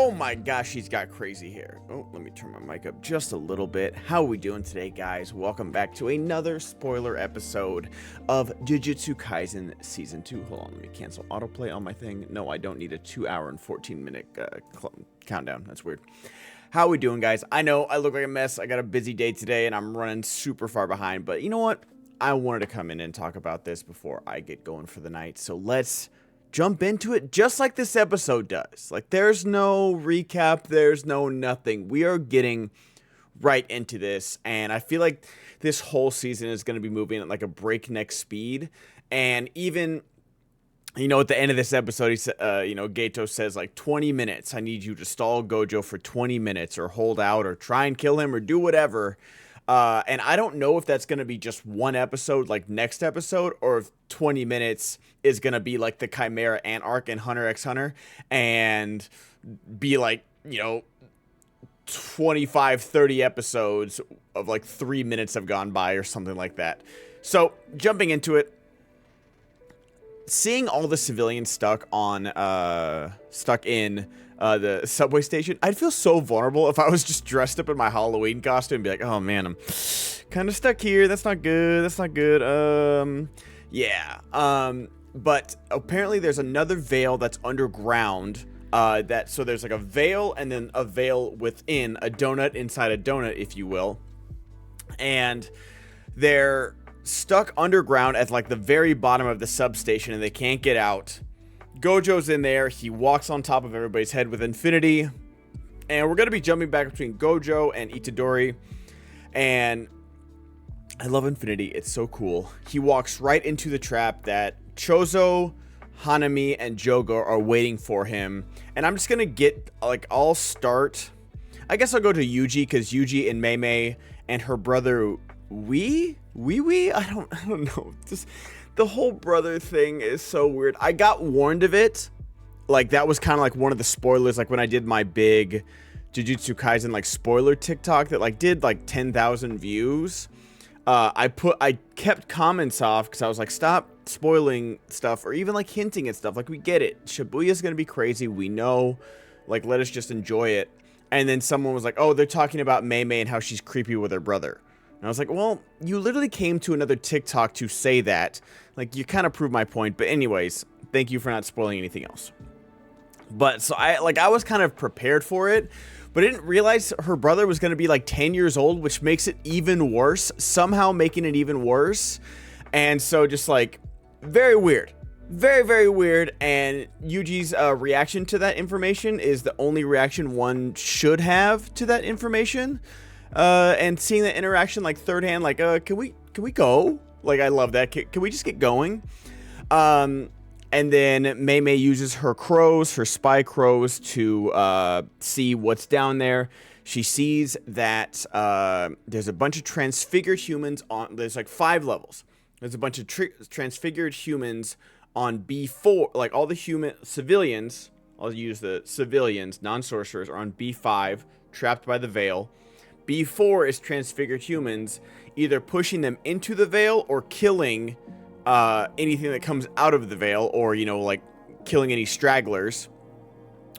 Oh my gosh, he's got crazy hair. Oh, let me turn my mic up just a little bit. How are we doing today, guys? Welcome back to another spoiler episode of Jujutsu Kaisen Season 2. Hold on, let me cancel autoplay on my thing. No, I don't need a 2 hour and 14 minute countdown. That's weird. How are we doing, guys? I know I look like a mess. I got a busy day today and I'm running super far behind, but you know what? I wanted to come in and talk about this before I get going for the night. So let's jump into it just like this episode does. Like, there's no recap, there's no nothing. We are getting right into this, and I feel like this whole season is going to be moving at like a breakneck speed. And even, you know, at the end of this episode, Geto says like 20 minutes. I need you to stall Gojo for 20 minutes or hold out or try and kill him or do whatever. And I don't know if that's going to be just one episode, like next episode, or if 20 minutes is going to be like the Chimera Ant arc in Hunter x Hunter and be like, 25, 30 episodes of like 3 minutes have gone by or something like that. So jumping into it, seeing all the civilians stuck in the subway station, I'd feel so vulnerable if I was just dressed up in my Halloween costume and be like, oh man, I'm kind of stuck here. That's not good. That's not good. But apparently there's another veil that's underground. So there's like a veil and then a veil within a donut inside a donut, if you will. And they're stuck underground at like the very bottom of the substation and they can't get out. Gojo's in there. He walks on top of everybody's head with infinity. And we're going to be jumping back between Gojo and Itadori. And I love infinity. It's so cool. He walks right into the trap that Chozo, Hanami, and Jogo are waiting for him. And I'm just going to get, like, I'll start. I guess I'll go to Yuji because Yuji and Mei and her brother Wee? I don't know. Just the whole brother thing is so weird. I got warned of it. Like, that was kind of like one of the spoilers. Like, when I did my big Jujutsu Kaisen, like, spoiler TikTok that, like, did, like, 10,000 views. I kept comments off because I was like, stop spoiling stuff or even, like, hinting at stuff. Like, we get it. Shibuya's going to be crazy. We know. Like, let us just enjoy it. And then someone was like, oh, they're talking about Mei and how she's creepy with her brother. And I was like, well, you literally came to another TikTok to say that. Like, you kind of proved my point. But anyways, thank you for not spoiling anything else. But so I was kind of prepared for it, but I didn't realize her brother was going to be like 10 years old, which makes it even worse, somehow making it even worse. And so just like very weird, very, very weird. And Yuji's reaction to that information is the only reaction one should have to that information. And seeing that interaction like third hand, like, can we go? Like, I love that. Can we just get going? And then Mei uses her crows, her spy crows, to see what's down there. She sees that there's a bunch of transfigured humans on. There's like 5 levels. There's a bunch of transfigured humans on B4. Like, all the human civilians. I'll use the civilians, non-sorcerers, are on B5, trapped by the veil. B4 is transfigured humans, either pushing them into the veil or killing anything that comes out of the veil, or, like killing any stragglers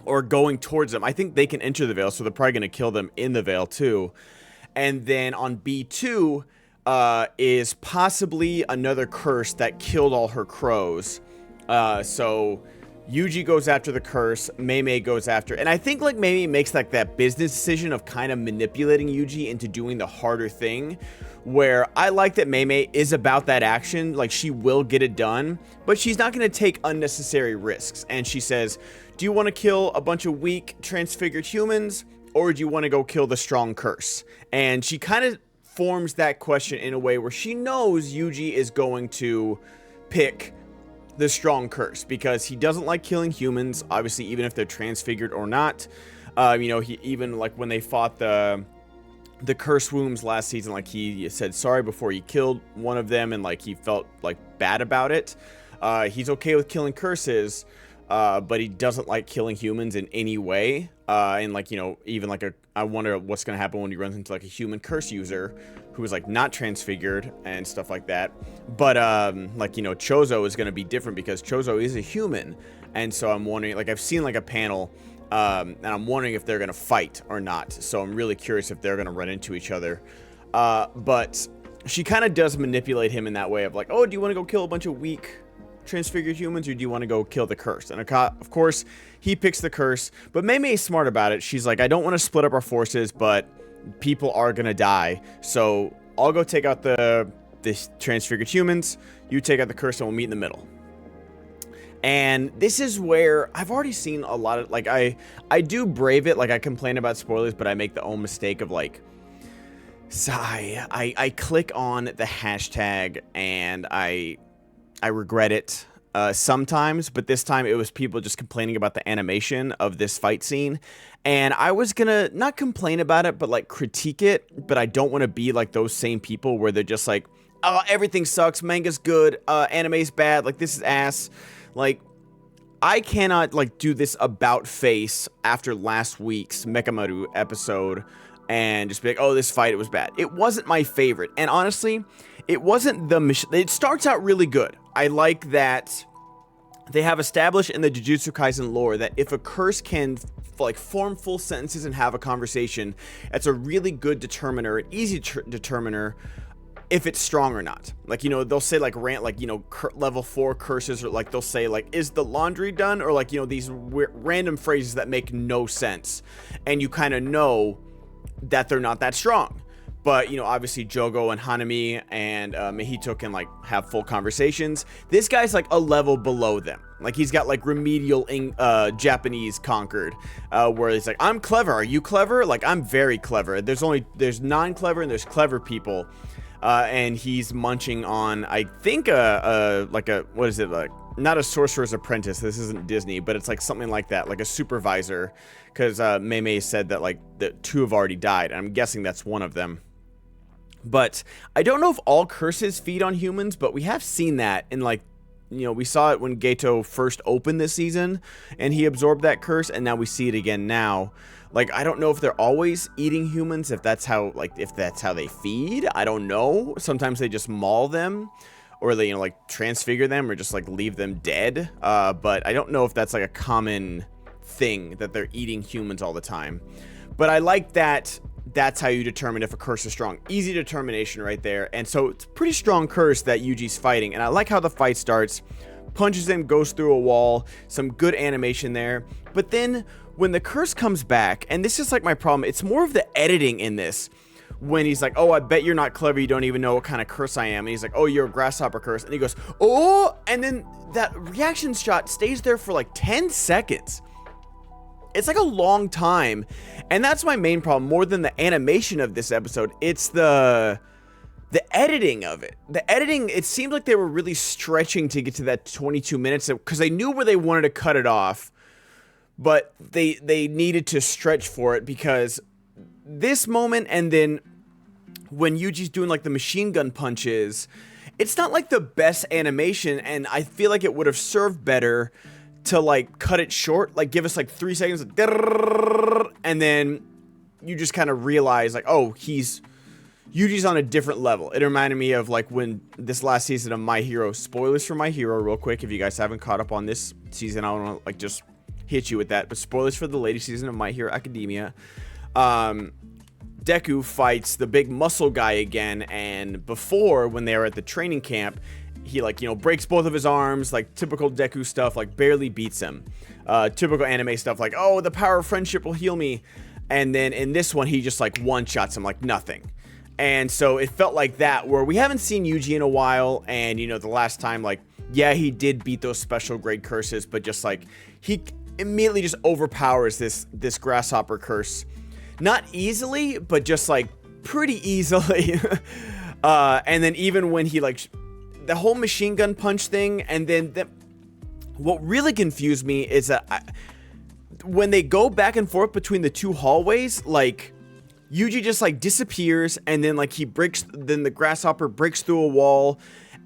or going towards them. I think they can enter the veil, so they're probably going to kill them in the veil too. And then on B2 is possibly another curse that killed all her crows. So Yuji goes after the curse, Mei goes after, and I think like Mei makes like that business decision of kind of manipulating Yuji into doing the harder thing, where I like that Mei is about that action. Like, she will get it done, but she's not going to take unnecessary risks. And she says, do you want to kill a bunch of weak transfigured humans, or do you want to go kill the strong curse? And she kind of forms that question in a way where she knows Yuji is going to pick the strong curse because he doesn't like killing humans, obviously, even if they're transfigured or not. He even, like, when they fought the curse wombs last season, like, he said sorry before he killed one of them, and like he felt like bad about it. He's okay with killing curses, but he doesn't like killing humans in any way. And like, even like I wonder what's gonna happen when he runs into like a human curse user who is like not transfigured and stuff like that. But Chozo is gonna be different because Chozo is a human, and so I'm wondering, like, I've seen like a panel And I'm wondering if they're going to fight or not. So I'm really curious if they're going to run into each other. But she kind of does manipulate him in that way of like, oh, do you want to go kill a bunch of weak transfigured humans, or do you want to go kill the curse? And of course, he picks the curse. But Mei Mei is smart about it. She's like, I don't want to split up our forces, but people are going to die. So I'll go take out the transfigured humans. You take out the curse, and we'll meet in the middle. And this is where I've already seen a lot of, like, I do brave it, like, I complain about spoilers, but I make the own mistake of, like, I click on the hashtag, and I regret it sometimes, but this time it was people just complaining about the animation of this fight scene, and I was gonna not complain about it, but, like, critique it, but I don't want to be like those same people where they're just like, oh, everything sucks, manga's good, anime's bad, like, this is ass. Like, I cannot, like, do this about face after last week's Mekamaru episode and just be like, oh, this fight, it was bad. It wasn't my favorite. And honestly, it wasn't it starts out really good. I like that they have established in the Jujutsu Kaisen lore that if a curse can, like, form full sentences and have a conversation, that's a really good determiner, an easy determiner if it's strong or not. Like, you know, they'll say, like, level 4 curses, or, like, they'll say, like, is the laundry done? Or, like, you know, these random phrases that make no sense. And you kind of know that they're not that strong. But, you know, obviously Jogo and Hanami and Mahito can, like, have full conversations. This guy's, like, a level below them. Like, he's got, like, remedial Japanese conquered, where he's like, I'm clever. Are you clever? Like, I'm very clever. There's non-clever and there's clever people. And he's munching on, I think, what is it, like, not a sorcerer's apprentice, this isn't Disney, but it's like something like that, like a supervisor, because Mei Mei said that, like, the 2 have already died, and I'm guessing that's one of them. But I don't know if all curses feed on humans, but we have seen that in, like, you know, we saw it when Geto first opened this season, and he absorbed that curse, and now we see it again now. Like, I don't know if they're always eating humans, if that's how they feed. I don't know. Sometimes they just maul them, or they, you know, like, transfigure them, or just, like, leave them dead. But I don't know if that's, like, a common thing that they're eating humans all the time. But I like that that's how you determine if a curse is strong. Easy determination right there. And so it's a pretty strong curse that Yuji's fighting. And I like how the fight starts. Punches him, goes through a wall. Some good animation there. But then when the curse comes back, and this is, like, my problem, it's more of the editing in this. When he's like, oh, I bet you're not clever, you don't even know what kind of curse I am. And he's like, oh, you're a grasshopper curse. And he goes, oh, and then that reaction shot stays there for like 10 seconds. It's like a long time. And that's my main problem, more than the animation of this episode. It's the editing of it. The editing, it seemed like they were really stretching to get to that 22 minutes, because they knew where they wanted to cut it off. But they needed to stretch for it, because this moment, and then when Yuji's doing, like, the machine gun punches, it's not, like, the best animation, and I feel like it would have served better to, like, cut it short, like, give us, like, 3 seconds, and then you just kind of realize, like, oh, Yuji's on a different level. It reminded me of, like, when this last season of My Hero, spoilers for My Hero real quick, if you guys haven't caught up on this season, I don't want to, like, just hit you with that, but spoilers for the latest season of My Hero Academia. Deku fights the big muscle guy again, and before, when they were at the training camp, he, like, you know, breaks both of his arms, like, typical Deku stuff, like, barely beats him. Typical anime stuff, like, oh, the power of friendship will heal me. And then in this one, he just, like, one-shots him like nothing. And so it felt like that, where we haven't seen Yuji in a while, and, you know, the last time, like, yeah, he did beat those special grade curses, but just, like, he immediately just overpowers this grasshopper curse. Not easily, but just, like, pretty easily. And then even when he, like, the whole machine gun punch thing, and then what really confused me is that when they go back and forth between the 2 hallways, like, Yuji just, like, disappears, and then, like, then the grasshopper breaks through a wall,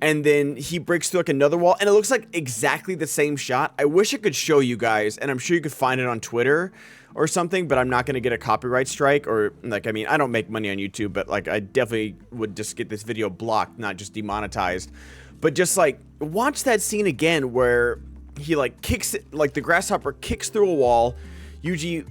and then he breaks through, like, another wall, and it looks like exactly the same shot. I wish I could show you guys, and I'm sure you could find it on Twitter or something, but I'm not going to get a copyright strike, or, like, I mean, I don't make money on YouTube, but, like, I definitely would just get this video blocked, not just demonetized. But just, like, watch that scene again where he, like, kicks it, like, the grasshopper kicks through a wall, Yuji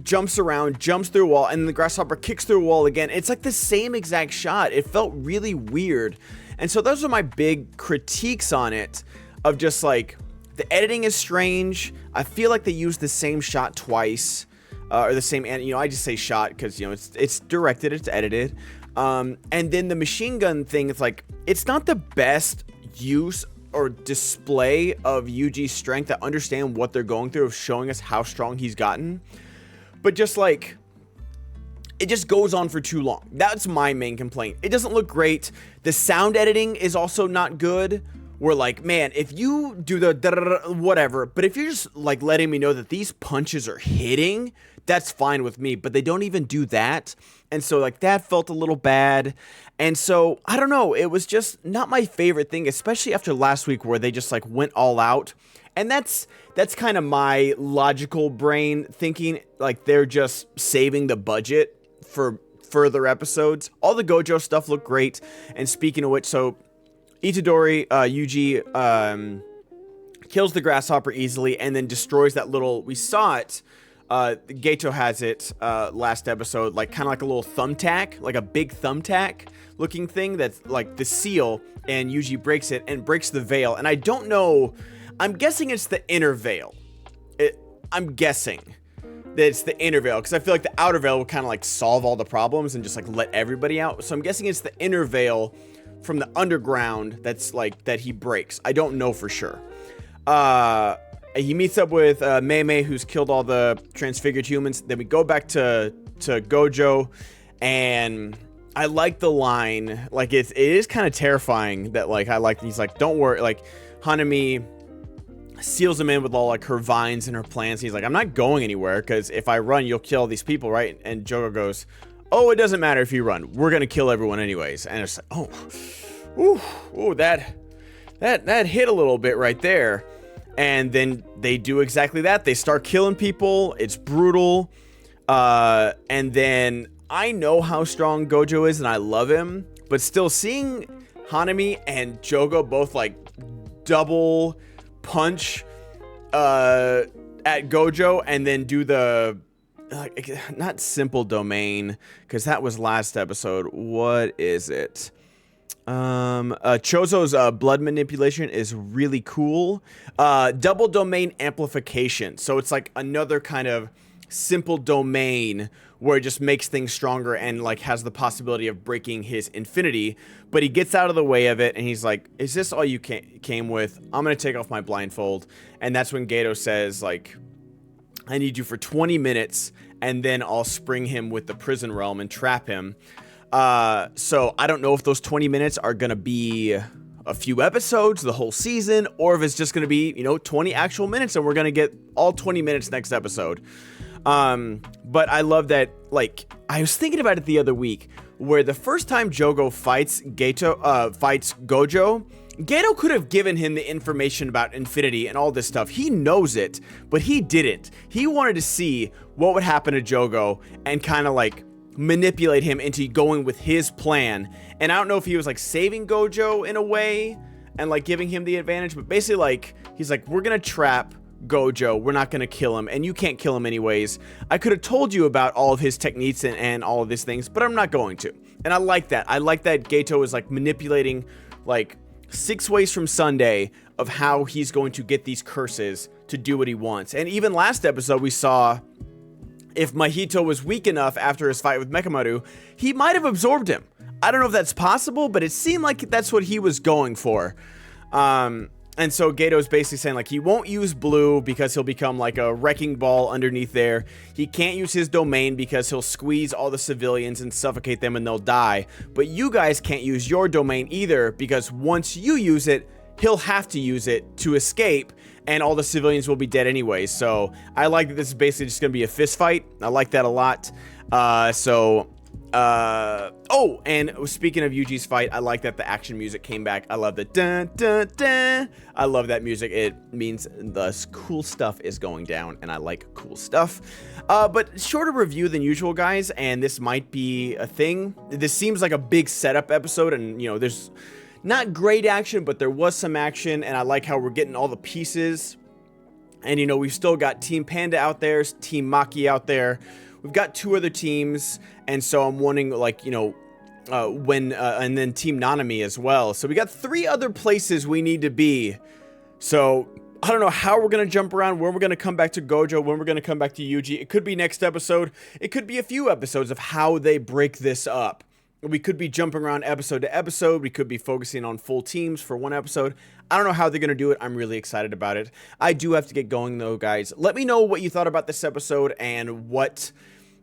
jumps around, jumps through a wall, and then the grasshopper kicks through a wall again. It's like the same exact shot. It felt really weird. And so those are my big critiques on it, of just like, the editing is strange. I feel like they used the same shot twice, or the same, and I just say shot because it's directed, it's edited. And then the machine gun thing, it's like, it's not the best use or display of Yuji's strength. I understand what they're going through of showing us how strong he's gotten, but just like, it just goes on for too long. That's my main complaint. It doesn't look great. The sound editing is also not good. We're like, man, if you do the whatever, but if you're just like letting me know that these punches are hitting, that's fine with me. But they don't even do that. And so like that felt a little bad. And so I don't know. It was just not my favorite thing, especially after last week where they just like went all out. And that's kind of my logical brain thinking, like they're just saving the budget for further episodes. All the Gojo stuff looked great. And speaking of which, so Itadori, Yuji, kills the grasshopper easily and then destroys that little, we saw it, Geto has it, last episode, like kind of like a little thumbtack, like a big thumbtack looking thing that's like the seal, and Yuji breaks it and breaks the veil. And I don't know, I'm guessing it's the inner veil. I'm guessing that it's the inner veil, because I feel like the outer veil will kind of like solve all the problems and just like let everybody out. So I'm guessing it's the inner veil from the underground that's like that he breaks. I don't know for sure. He meets up with Mei, who's killed all the transfigured humans. Then we go back to Gojo, and I like the line. Like it is kind of terrifying that like he's like, don't worry, like Hanami seals him in with all like her vines and her plans. He's like, I'm not going anywhere, because if I run, you'll kill these people, right? And Jogo goes, oh, it doesn't matter if you run. We're gonna kill everyone anyways. And it's like, ooh, that hit a little bit right there. And then they do exactly that. They start killing people. It's brutal. And then I know how strong Gojo is, and I love him. But still, seeing Hanami and Jogo both like double punch at Gojo, and then do the not simple domain, because that was last episode. What is it? Chozo's blood manipulation is really cool. Double domain amplification. So it's like another kind of simple domain where it just makes things stronger and like has the possibility of breaking his infinity. But he gets out of the way of it, and he's like, is this all you came with? I'm gonna take off my blindfold. And that's when Geto says, like, I need you for 20 minutes, and then I'll spring him with the prison realm and trap him. So I don't know if those 20 minutes are gonna be a few episodes, the whole season, or if it's just gonna be, 20 actual minutes, and we're gonna get all 20 minutes next episode. But I love that, like, I was thinking about it the other week, where the first time Jogo fights Gojo, Geto could have given him the information about infinity and all this stuff. He knows it, but he didn't. He wanted to see what would happen to Jogo and kind of like manipulate him into going with his plan. And I don't know if he was like saving Gojo in a way and like giving him the advantage, but basically like, he's like, we're gonna trap Gojo, we're not gonna kill him, and you can't kill him anyways. I could have told you about all of his techniques and all of these things, but I'm not going to. And I like that. I like that Geto is like manipulating like 6 ways from Sunday of how he's going to get these curses to do what he wants. And even last episode we saw, if Mahito was weak enough after his fight with Mekamaru, he might have absorbed him. I don't know if that's possible, but it seemed like that's what he was going for. And so Gato's basically saying like he won't use blue because he'll become like a wrecking ball underneath there. He can't use his domain because he'll squeeze all the civilians and suffocate them and they'll die. But you guys can't use your domain either, because once you use it, he'll have to use it to escape, and all the civilians will be dead anyway. So I like that this is basically just going to be a fist fight. I like that a lot. Oh, and speaking of Yuji's fight, I like that the action music came back. I love the dun dun dun. I love that music. It means the cool stuff is going down, and I like cool stuff. But shorter review than usual, guys, and this might be a thing. This seems like a big setup episode, and there's not great action, but there was some action, and I like how we're getting all the pieces And, you know, we've still got Team Panda out there, Team Maki out there. We've got 2 other teams. And so I'm wondering, like, you know, and then Team Nanami as well. So we got 3 other places we need to be. So I don't know how we're going to jump around, when we're going to come back to Gojo, when we're going to come back to Yuji. It could be next episode. It could be a few episodes of how they break this up. We could be jumping around episode to episode. We could be focusing on full teams for one episode. I don't know how they're going to do it. I'm really excited about it. I do have to get going though, guys. Let me know what you thought about this episode and what,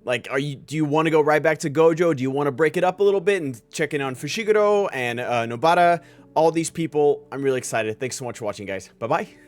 like, do you want to go right back to Gojo? Do you want to break it up a little bit and check in on Fushiguro and Nobara? All these people. I'm really excited. Thanks so much for watching, guys. Bye-bye.